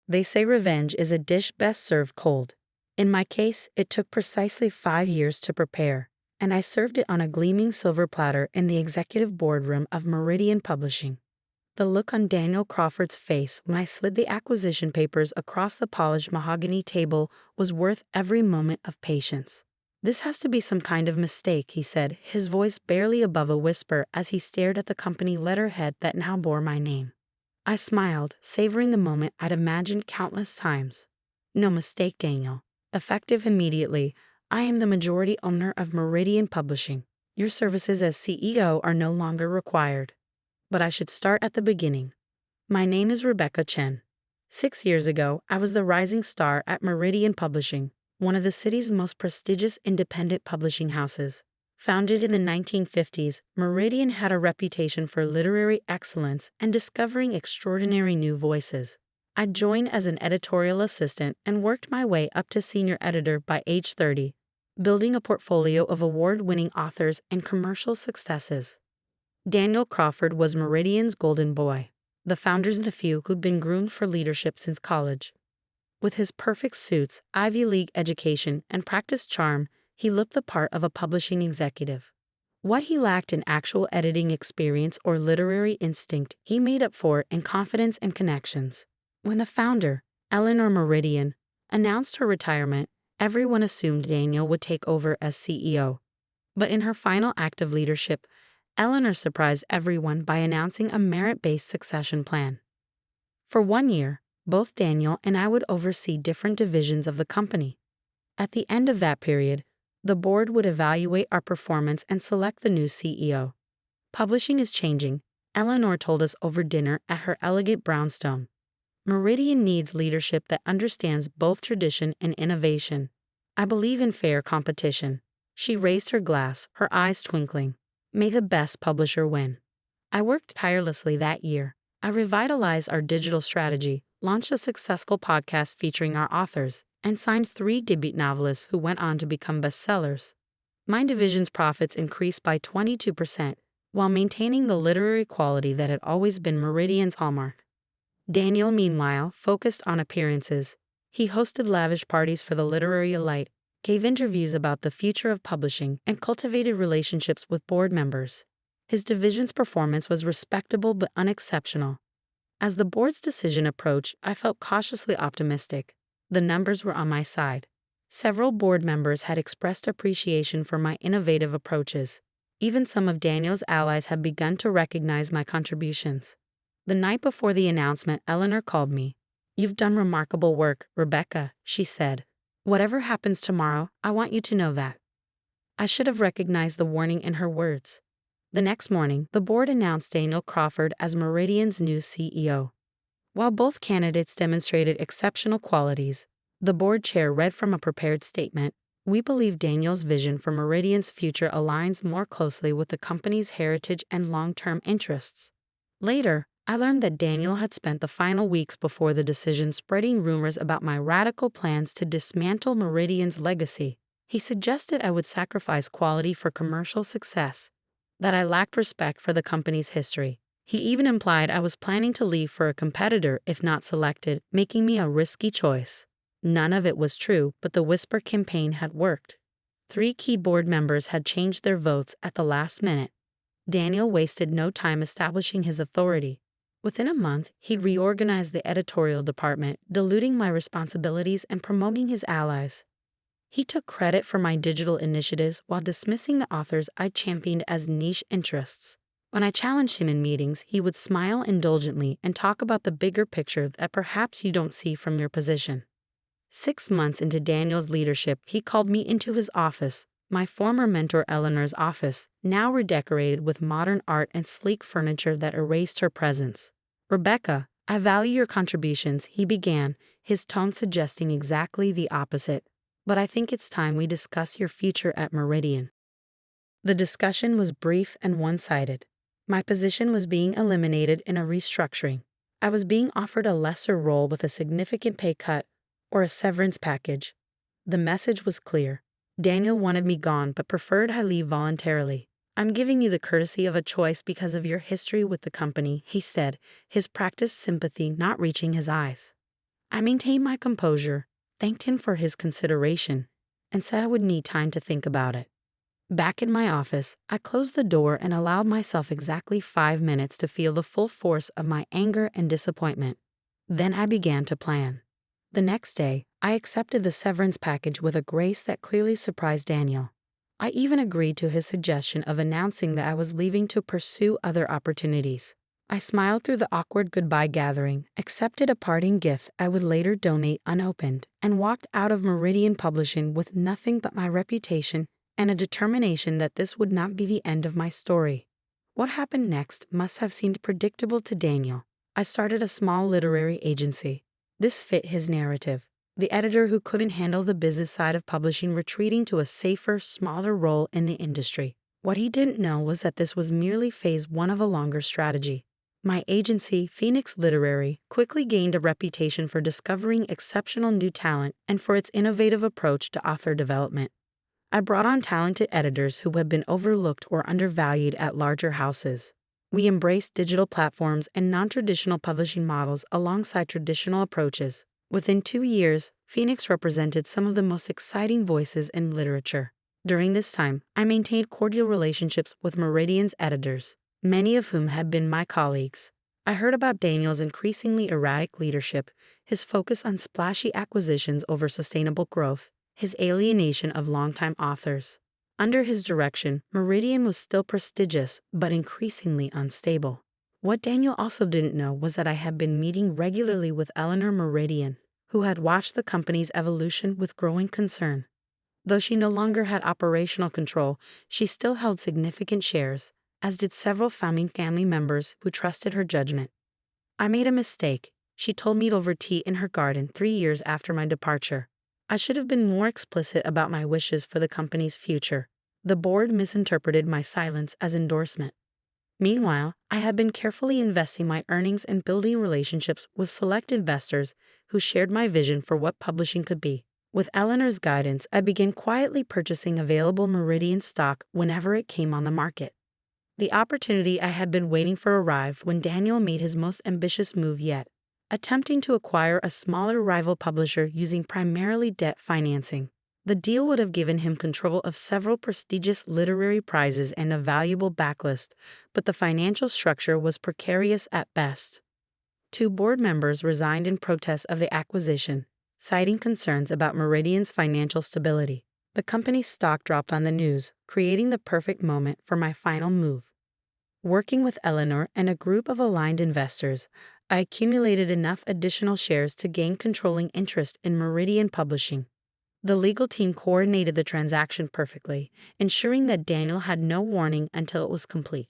They say revenge is a dish best served cold. In my case, it took precisely 5 years to prepare, and I served it on a gleaming silver platter in the executive boardroom of Meridian Publishing. The look on Daniel Crawford's face when I slid the acquisition papers across the polished mahogany table was worth every moment of patience. "This has to be some kind of mistake," he said, his voice barely above a whisper as he stared at the company letterhead that now bore my name. I smiled, savoring the moment I'd imagined countless times. "No mistake, Daniel. Effective immediately, I am the majority owner of Meridian Publishing. Your services as CEO are no longer required. But I should start at the beginning. My name is Rebecca Chen. 6 years ago, I was the rising star at Meridian Publishing, one of the city's most prestigious independent publishing houses. Founded in the 1950s, Meridian had a reputation for literary excellence and discovering extraordinary new voices. I joined as an editorial assistant and worked my way up to senior editor by age 30, building a portfolio of award-winning authors and commercial successes. Daniel Crawford was Meridian's golden boy, the founder's nephew who'd been groomed for leadership since college. With his perfect suits, Ivy League education, and practiced charm, he looked the part of a publishing executive. What he lacked in actual editing experience or literary instinct, he made up for in confidence and connections. When the founder, Eleanor Meridian, announced her retirement, everyone assumed Daniel would take over as CEO. But in her final act of leadership, Eleanor surprised everyone by announcing a merit-based succession plan. For 1 year, both Daniel and I would oversee different divisions of the company. At the end of that period, the board would evaluate our performance and select the new CEO. "Publishing is changing," Eleanor told us over dinner at her elegant brownstone. "Meridian needs leadership that understands both tradition and innovation. I believe in fair competition." She raised her glass, her eyes twinkling. "May the best publisher win." I worked tirelessly that year. I revitalized our digital strategy, launched a successful podcast featuring our authors, and signed 3 debut novelists who went on to become bestsellers. My division's profits increased by 22%, while maintaining the literary quality that had always been Meridian's hallmark. Daniel, meanwhile, focused on appearances. He hosted lavish parties for the literary elite, gave interviews about the future of publishing, and cultivated relationships with board members. His division's performance was respectable but unexceptional. As the board's decision approached, I felt cautiously optimistic. The numbers were on my side. Several board members had expressed appreciation for my innovative approaches. Even some of Daniel's allies had begun to recognize my contributions. The night before the announcement, Eleanor called me. "You've done remarkable work, Rebecca," she said. "Whatever happens tomorrow, I want you to know that." I should have recognized the warning in her words. The next morning, the board announced Daniel Crawford as Meridian's new CEO. While both candidates demonstrated exceptional qualities, the board chair read from a prepared statement, "We believe Daniel's vision for Meridian's future aligns more closely with the company's heritage and long-term interests." Later, I learned that Daniel had spent the final weeks before the decision spreading rumors about my radical plans to dismantle Meridian's legacy. He suggested I would sacrifice quality for commercial success, that I lacked respect for the company's history. He even implied I was planning to leave for a competitor if not selected, making me a risky choice. None of it was true, but the whisper campaign had worked. 3 key board members had changed their votes at the last minute. Daniel wasted no time establishing his authority. Within a month, he reorganized the editorial department, diluting my responsibilities and promoting his allies. He took credit for my digital initiatives while dismissing the authors I championed as niche interests. When I challenged him in meetings, he would smile indulgently and talk about the bigger picture that perhaps you don't see from your position. 6 months into Daniel's leadership, he called me into his office, my former mentor Eleanor's office, now redecorated with modern art and sleek furniture that erased her presence. "Rebecca, I value your contributions," he began, his tone suggesting exactly the opposite. "But I think it's time we discuss your future at Meridian." The discussion was brief and one-sided. My position was being eliminated in a restructuring. I was being offered a lesser role with a significant pay cut or a severance package. The message was clear. Daniel wanted me gone but preferred I leave voluntarily. "I'm giving you the courtesy of a choice because of your history with the company," he said, his practiced sympathy not reaching his eyes. I maintained my composure, thanked him for his consideration, and said I would need time to think about it. Back in my office, I closed the door and allowed myself exactly 5 minutes to feel the full force of my anger and disappointment. Then I began to plan. The next day, I accepted the severance package with a grace that clearly surprised Daniel. I even agreed to his suggestion of announcing that I was leaving to pursue other opportunities. I smiled through the awkward goodbye gathering, accepted a parting gift I would later donate unopened, and walked out of Meridian Publishing with nothing but my reputation and a determination that this would not be the end of my story. What happened next must have seemed predictable to Daniel. I started a small literary agency. This fit his narrative. The editor who couldn't handle the business side of publishing retreating to a safer, smaller role in the industry. What he didn't know was that this was merely phase one of a longer strategy. My agency, Phoenix Literary, quickly gained a reputation for discovering exceptional new talent and for its innovative approach to author development. I brought on talented editors who had been overlooked or undervalued at larger houses. We embraced digital platforms and non-traditional publishing models alongside traditional approaches. Within 2 years, Phoenix represented some of the most exciting voices in literature. During this time, I maintained cordial relationships with Meridian's editors, many of whom had been my colleagues. I heard about Daniel's increasingly erratic leadership, his focus on splashy acquisitions over sustainable growth, his alienation of longtime authors. Under his direction, Meridian was still prestigious, but increasingly unstable. What Daniel also didn't know was that I had been meeting regularly with Eleanor Meridian, who had watched the company's evolution with growing concern. Though she no longer had operational control, she still held significant shares, as did several founding family members who trusted her judgment. I made a mistake, she told me over tea in her garden 3 years after my departure. I should have been more explicit about my wishes for the company's future. The board misinterpreted my silence as endorsement. Meanwhile, I had been carefully investing my earnings and building relationships with select investors who shared my vision for what publishing could be. With Eleanor's guidance, I began quietly purchasing available Meridian stock whenever it came on the market. The opportunity I had been waiting for arrived when Daniel made his most ambitious move yet, attempting to acquire a smaller rival publisher using primarily debt financing. The deal would have given him control of several prestigious literary prizes and a valuable backlist, but the financial structure was precarious at best. 2 board members resigned in protest of the acquisition, citing concerns about Meridian's financial stability. The company's stock dropped on the news, creating the perfect moment for my final move. Working with Eleanor and a group of aligned investors, I accumulated enough additional shares to gain controlling interest in Meridian Publishing. The legal team coordinated the transaction perfectly, ensuring that Daniel had no warning until it was complete.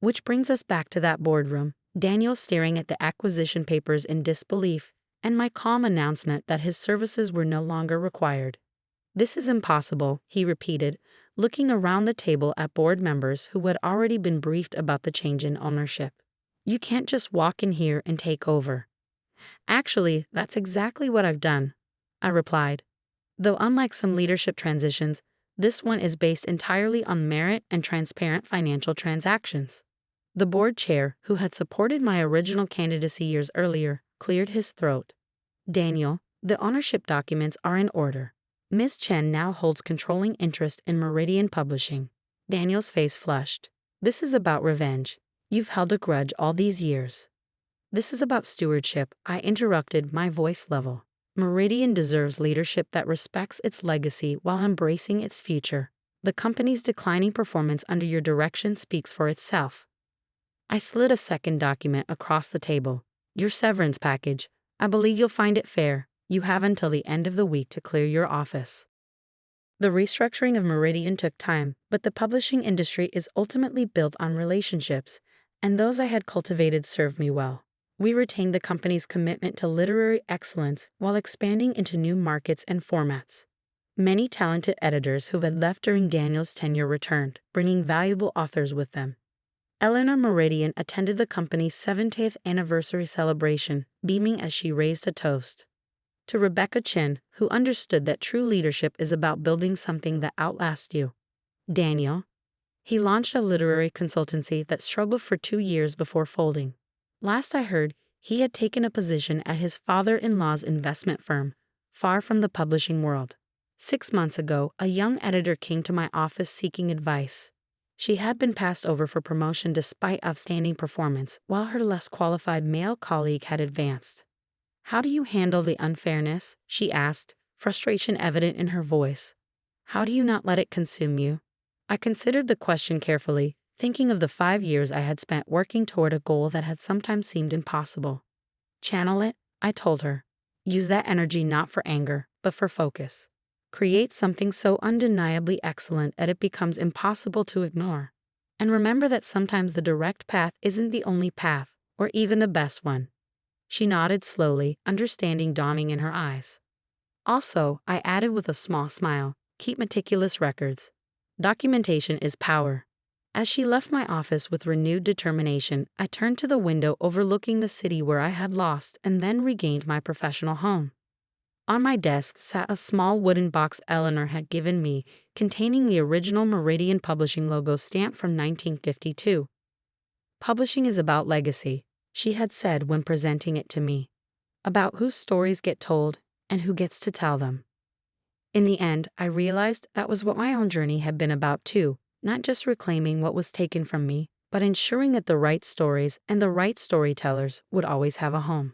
Which brings us back to that boardroom, Daniel staring at the acquisition papers in disbelief, and my calm announcement that his services were no longer required. "This is impossible," he repeated, looking around the table at board members who had already been briefed about the change in ownership. "You can't just walk in here and take over." "Actually, that's exactly what I've done," I replied. Though unlike some leadership transitions, this one is based entirely on merit and transparent financial transactions. The board chair, who had supported my original candidacy years earlier, cleared his throat. "Daniel, the ownership documents are in order. Ms. Chen now holds controlling interest in Meridian Publishing." Daniel's face flushed. "This is about revenge. You've held a grudge all these years." "This is about stewardship," I interrupted, my voice level. "Meridian deserves leadership that respects its legacy while embracing its future. The company's declining performance under your direction speaks for itself." I slid a second document across the table. "Your severance package. I believe you'll find it fair. You have until the end of the week to clear your office." The restructuring of Meridian took time, but the publishing industry is ultimately built on relationships, and those I had cultivated served me well. We retained the company's commitment to literary excellence while expanding into new markets and formats. Many talented editors who had left during Daniel's tenure returned, bringing valuable authors with them. Eleanor Meridian attended the company's 70th anniversary celebration, beaming as she raised a toast. To Rebecca Chin, who understood that true leadership is about building something that outlasts you. Daniel. He launched a literary consultancy that struggled for 2 years before folding. Last I heard, He had taken a position at his father-in-law's investment firm, far from the publishing world. 6 months ago, a young editor came to my office seeking advice. She had been passed over for promotion despite outstanding performance, while her less qualified male colleague had advanced. "How do you handle the unfairness?" she asked, frustration evident in her voice. "How do you not let it consume you?" I considered the question carefully, thinking of the 5 years I had spent working toward a goal that had sometimes seemed impossible. "Channel it," I told her. "Use that energy not for anger, but for focus. Create something so undeniably excellent that it becomes impossible to ignore. And remember that sometimes the direct path isn't the only path, or even the best one." She nodded slowly, understanding dawning in her eyes. "Also," I added with a small smile, "keep meticulous records. Documentation is power." As she left my office with renewed determination, I turned to the window overlooking the city where I had lost and then regained my professional home. On my desk sat a small wooden box Eleanor had given me, containing the original Meridian Publishing logo stamped from 1952. "Publishing is about legacy," she had said when presenting it to me. "About whose stories get told and who gets to tell them." In the end, I realized that was what my own journey had been about too, not just reclaiming what was taken from me, but ensuring that the right stories and the right storytellers would always have a home.